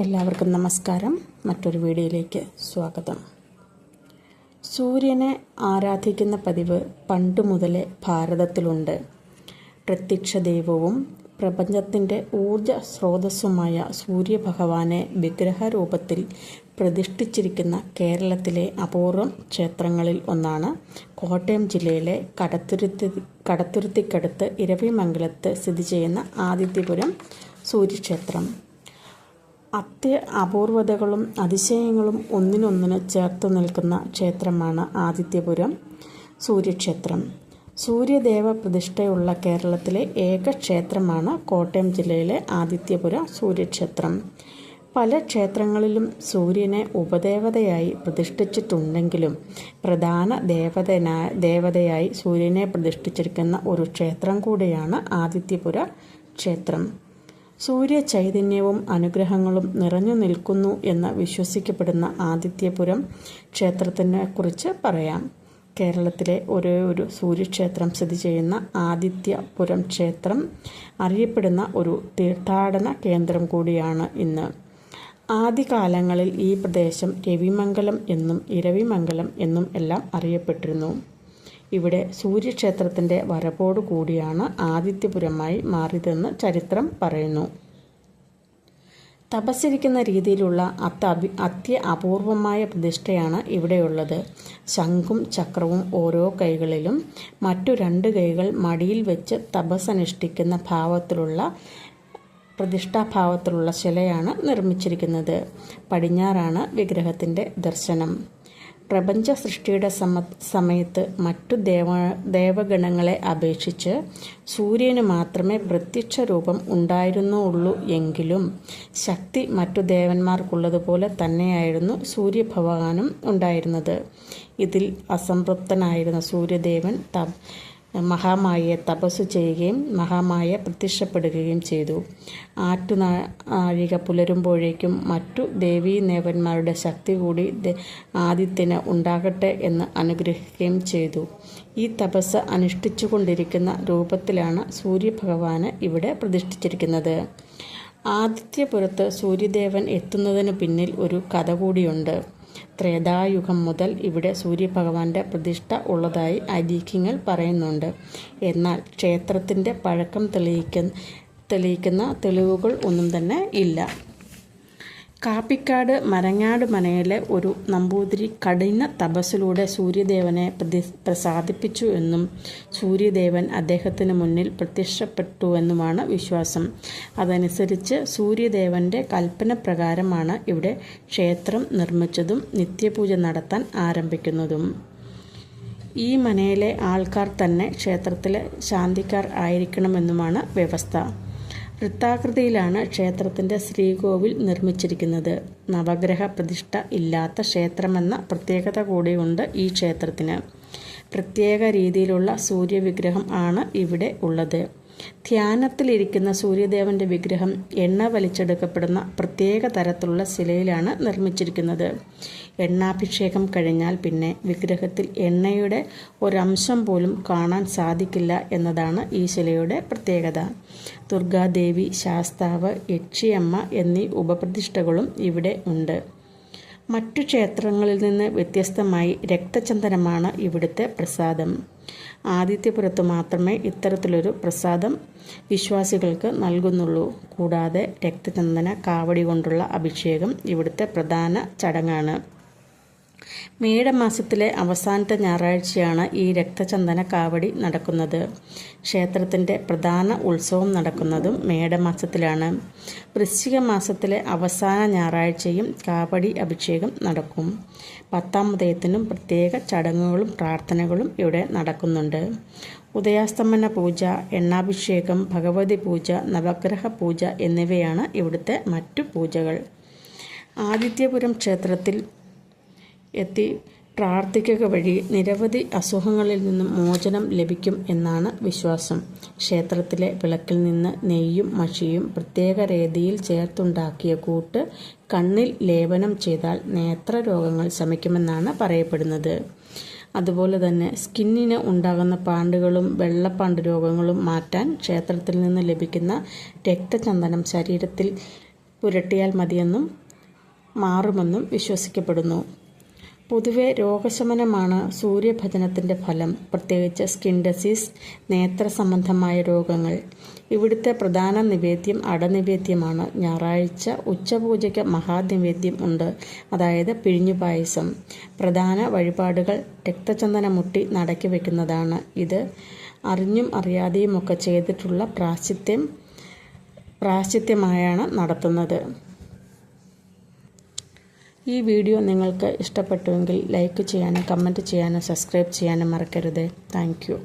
എല്ലാവർക്കും നമസ്കാരം. മറ്റൊരു വീഡിയോയിലേക്ക് സ്വാഗതം. സൂര്യനെ ആരാധിക്കുന്ന പതിവ് പണ്ട് മുതലേ ഭാരതത്തിലുണ്ട്. പ്രത്യക്ഷ ദൈവവും പ്രപഞ്ചത്തിൻ്റെ ഊർജ സ്രോതസ്സുമായ സൂര്യഭഗവാനെ വിഗ്രഹരൂപത്തിൽ പ്രതിഷ്ഠിച്ചിരിക്കുന്ന കേരളത്തിലെ അപൂർവം ക്ഷേത്രങ്ങളിൽ ഒന്നാണ് കോട്ടയം ജില്ലയിലെ കടത്തുരുത്തിക്കടുത്ത് ഇരവിമംഗലത്ത് സ്ഥിതി ചെയ്യുന്ന ആദിത്യപുരം സൂര്യക്ഷേത്രം. അപൂർവതകളും അതിശയങ്ങളും ഒന്നിനൊന്നിന് ചേർത്ത് നിൽക്കുന്ന ക്ഷേത്രമാണ് ആദിത്യപുരം സൂര്യക്ഷേത്രം. സൂര്യദേവ പ്രതിഷ്ഠയുള്ള കേരളത്തിലെ ഏക ക്ഷേത്രമാണ് കോട്ടയം ജില്ലയിലെ ആദിത്യപുരം സൂര്യക്ഷേത്രം. പല ക്ഷേത്രങ്ങളിലും സൂര്യനെ ഉപദേവതയായി പ്രതിഷ്ഠിച്ചിട്ടുണ്ടെങ്കിലും പ്രധാന ദേവതയായി സൂര്യനെ പ്രതിഷ്ഠിച്ചിരിക്കുന്ന ഒരു ക്ഷേത്രം കൂടിയാണ് ആദിത്യപുര ക്ഷേത്രം. സൂര്യ ചൈതന്യവും അനുഗ്രഹങ്ങളും നിറഞ്ഞു നിൽക്കുന്നു എന്ന് വിശ്വസിക്കപ്പെടുന്ന ആദിത്യപുരം ക്ഷേത്രത്തിനെ കുറിച്ച് പറയാം. കേരളത്തിലെ ഒരേ ഒരു സൂര്യക്ഷേത്രം സ്ഥിതി ചെയ്യുന്ന ആദിത്യപുരം ക്ഷേത്രം അറിയപ്പെടുന്ന ഒരു തീർത്ഥാടന കേന്ദ്രം കൂടിയാണ് ഇന്ന്. ആദ്യകാലങ്ങളിൽ ഈ പ്രദേശം രവിമംഗലം എന്നും ഇരവിമംഗലം എന്നും എല്ലാം അറിയപ്പെട്ടിരുന്നു. ഇവിടെ സൂര്യക്ഷേത്രത്തിൻ്റെ വരവോടു കൂടിയാണ് ആദിത്യപുരമായി മാറിയതെന്ന് ചരിത്രം പറയുന്നു. തപസ്സിരിക്കുന്ന രീതിയിലുള്ള അത്യപൂർവമായ പ്രതിഷ്ഠയാണ് ഇവിടെയുള്ളത്. ശംഖും ചക്രവും ഓരോ കൈകളിലും മറ്റു 2 കൈകൾ മടിയിൽ വെച്ച് തപസ്സനുഷ്ഠിക്കുന്ന പ്രതിഷ്ഠാഭാവത്തിലുള്ള ശിലയാണ് നിർമ്മിച്ചിരിക്കുന്നത്. പടിഞ്ഞാറാണ് വിഗ്രഹത്തിൻ്റെ ദർശനം. പ്രപഞ്ച സൃഷ്ടിയുടെ സമയത്ത് മറ്റു ദേവഗണങ്ങളെ അപേക്ഷിച്ച് സൂര്യന് മാത്രമേ പ്രത്യക്ഷ രൂപം ഉണ്ടായിരുന്നുള്ളൂ എങ്കിലും ശക്തി മറ്റു ദേവന്മാർക്കുള്ളതുപോലെ തന്നെയായിരുന്നു സൂര്യഭഗവാനും ഉണ്ടായിരുന്നത്. ഇതിൽ അസംതൃപ്തനായിരുന്ന സൂര്യദേവൻ മഹാമായയെ തപസ്സു ചെയ്യുകയും മഹാമായ പ്രത്യക്ഷപ്പെടുകയും ചെയ്തു. ആറ്റുനാഴിക പുലരുമ്പോഴേക്കും മറ്റു ദേവീദേവന്മാരുടെ ശക്തി കൂടി ആദിത്യന് ഉണ്ടാകട്ടെ എന്ന് അനുഗ്രഹിക്കുകയും ചെയ്തു. ഈ തപസ് അനുഷ്ഠിച്ചുകൊണ്ടിരിക്കുന്ന രൂപത്തിലാണ് സൂര്യഭഗവാന് ഇവിടെ പ്രതിഷ്ഠിച്ചിരിക്കുന്നത്. ആദിത്യപുരത്ത് സൂര്യദേവൻ എത്തുന്നതിന് പിന്നിൽ ഒരു കഥ കൂടിയുണ്ട്. ത്രേതായുഗം മുതൽ ഇവിടെ സൂര്യഭഗവാന്റെ പ്രതിഷ്ഠ ഉള്ളതായി ഐതിഹ്യങ്ങൾ പറയുന്നുണ്ട്. എന്നാൽ ക്ഷേത്രത്തിൻ്റെ പഴക്കം തെളിയിക്കുന്ന തെളിവുകൾ ഒന്നും തന്നെ ഇല്ല. കാപ്പിക്കാട് മരങ്ങാട് മനയിലെ ഒരു നമ്പൂതിരി കഠിന തപസ്സിലൂടെ സൂര്യദേവനെ പ്രസാദിപ്പിച്ചു എന്നും സൂര്യദേവൻ അദ്ദേഹത്തിന് മുന്നിൽ പ്രത്യക്ഷപ്പെട്ടുവെന്നുമാണ് വിശ്വാസം. അതനുസരിച്ച് സൂര്യദേവന്റെ കൽപ്പന പ്രകാരമാണ് ഇവിടെ ക്ഷേത്രം നിർമ്മിച്ചതും നിത്യപൂജ നടത്താൻ ആരംഭിക്കുന്നതും. ഈ മനയിലെ ആൾക്കാർ തന്നെ ക്ഷേത്രത്തിലെ ശാന്തിക്കാർ ആയിരിക്കണമെന്നുമാണ് വ്യവസ്ഥ. വൃത്താകൃതിയിലാണ് ക്ഷേത്രത്തിൻ്റെ ശ്രീകോവിൽ നിർമ്മിച്ചിരിക്കുന്നത്. നവഗ്രഹ പ്രതിഷ്ഠ ഇല്ലാത്ത ക്ഷേത്രമെന്ന പ്രത്യേകത കൂടിയുണ്ട് ഈ ക്ഷേത്രത്തിന്. പ്രത്യേക രീതിയിലുള്ള സൂര്യവിഗ്രഹം ആണ് ഇവിടെ ഉള്ളത്. ധ്യാനത്തിലിരിക്കുന്ന സൂര്യദേവന്റെ വിഗ്രഹം എണ്ണ വലിച്ചെടുക്കപ്പെടുന്ന പ്രത്യേക തരത്തിലുള്ള ശിലയിലാണ് നിർമ്മിച്ചിരിക്കുന്നത്. എണ്ണാഭിഷേകം കഴിഞ്ഞാൽ പിന്നെ വിഗ്രഹത്തിൽ എണ്ണയുടെ ഒരംശം പോലും കാണാൻ സാധിക്കില്ല എന്നതാണ് ഈ ശിലയുടെ പ്രത്യേകത. ദുർഗാദേവി, ശാസ്താവ്, യക്ഷിയമ്മ എന്നീ ഉപപ്രതിഷ്ഠകളും ഇവിടെ ഉണ്ട്. മറ്റു ക്ഷേത്രങ്ങളിൽ നിന്ന് വ്യത്യസ്തമായി രക്തചന്ദനമാണ് ഇവിടുത്തെ പ്രസാദം. ആദിത്യപുരത്ത് മാത്രമേ ഇത്തരത്തിലൊരു പ്രസാദം വിശ്വാസികൾക്ക് നൽകുന്നുള്ളൂ. കൂടാതെ രക്തചന്ദന കാവടി കൊണ്ടുള്ള അഭിഷേകം ഇവിടുത്തെ പ്രധാന ചടങ്ങാണ്. മേടമാസത്തിലെ അവസാനത്തെ ഞായറാഴ്ചയാണ് ഈ രക്തചന്ദന കാവടി നടക്കുന്നത്. ക്ഷേത്രത്തിൻ്റെ പ്രധാന ഉത്സവം നടക്കുന്നതും മേടമാസത്തിലാണ്. വൃശ്ചിക മാസത്തിലെ അവസാന ഞായറാഴ്ചയും കാവടി അഭിഷേകം നടക്കും. 10-ാം ഉദയത്തിനും പ്രത്യേക ചടങ്ങുകളും പ്രാർത്ഥനകളും ഇവിടെ നടക്കുന്നുണ്ട്. ഉദയാസ്തമന പൂജ, എണ്ണാഭിഷേകം, ഭഗവതി പൂജ, നവഗ്രഹ പൂജ എന്നിവയാണ് ഇവിടുത്തെ മറ്റു പൂജകൾ. ആദിത്യപുരം ക്ഷേത്രത്തിൽ എത്തി പ്രാർത്ഥിക്കുക വഴി നിരവധി അസുഖങ്ങളിൽ നിന്നും മോചനം ലഭിക്കും എന്നാണ് വിശ്വാസം. ക്ഷേത്രത്തിലെ വിളക്കിൽ നിന്ന് നെയ്യും മഷിയും പ്രത്യേക രീതിയിൽ ചേർത്തുണ്ടാക്കിയ കൂട്ട് കണ്ണിൽ ലേപനം ചെയ്താൽ നേത്രരോഗങ്ങൾ ശമിക്കുമെന്നാണ് പറയപ്പെടുന്നത്. അതുപോലെ തന്നെ സ്കിന്നിന് ഉണ്ടാകുന്ന പാണ്ടുകളും വെള്ളപ്പാണ്ട് രോഗങ്ങളും മാറ്റാൻ ക്ഷേത്രത്തിൽ നിന്ന് ലഭിക്കുന്ന രക്തചന്ദനം ശരീരത്തിൽ പുരട്ടിയാൽ മതിയെന്നും മാറുമെന്നും വിശ്വസിക്കപ്പെടുന്നു. പൊതുവെ രോഗശമനമാണ് സൂര്യഭജനത്തിൻ്റെ ഫലം, പ്രത്യേകിച്ച് സ്കിൻ ഡിസീസ്, നേത്ര സംബന്ധമായ രോഗങ്ങൾ. ഇവിടുത്തെ പ്രധാന നിവേദ്യം അടനിവേദ്യമാണ്. ഞായറാഴ്ച ഉച്ചപൂജയ്ക്ക് മഹാനിവേദ്യം ഉണ്ട്, അതായത് പിഴിഞ്ഞു പായസം. പ്രധാന വഴിപാടുകൾ രക്തചന്ദന മുട്ടി നടക്കി വയ്ക്കുന്നതാണ്. ഇത് അറിഞ്ഞും അറിയാതെയുമൊക്കെ ചെയ്തിട്ടുള്ള പ്രായശ്ചിത്യമായാണ് നടത്തുന്നത്. ഈ വീഡിയോ നിങ്ങൾക്ക് ഇഷ്ടപ്പെട്ടുവെങ്കിൽ ലൈക്ക് ചെയ്യാനും കമൻറ്റ് ചെയ്യാനും സബ്സ്ക്രൈബ് ചെയ്യാനും മറക്കരുത്. Thank you.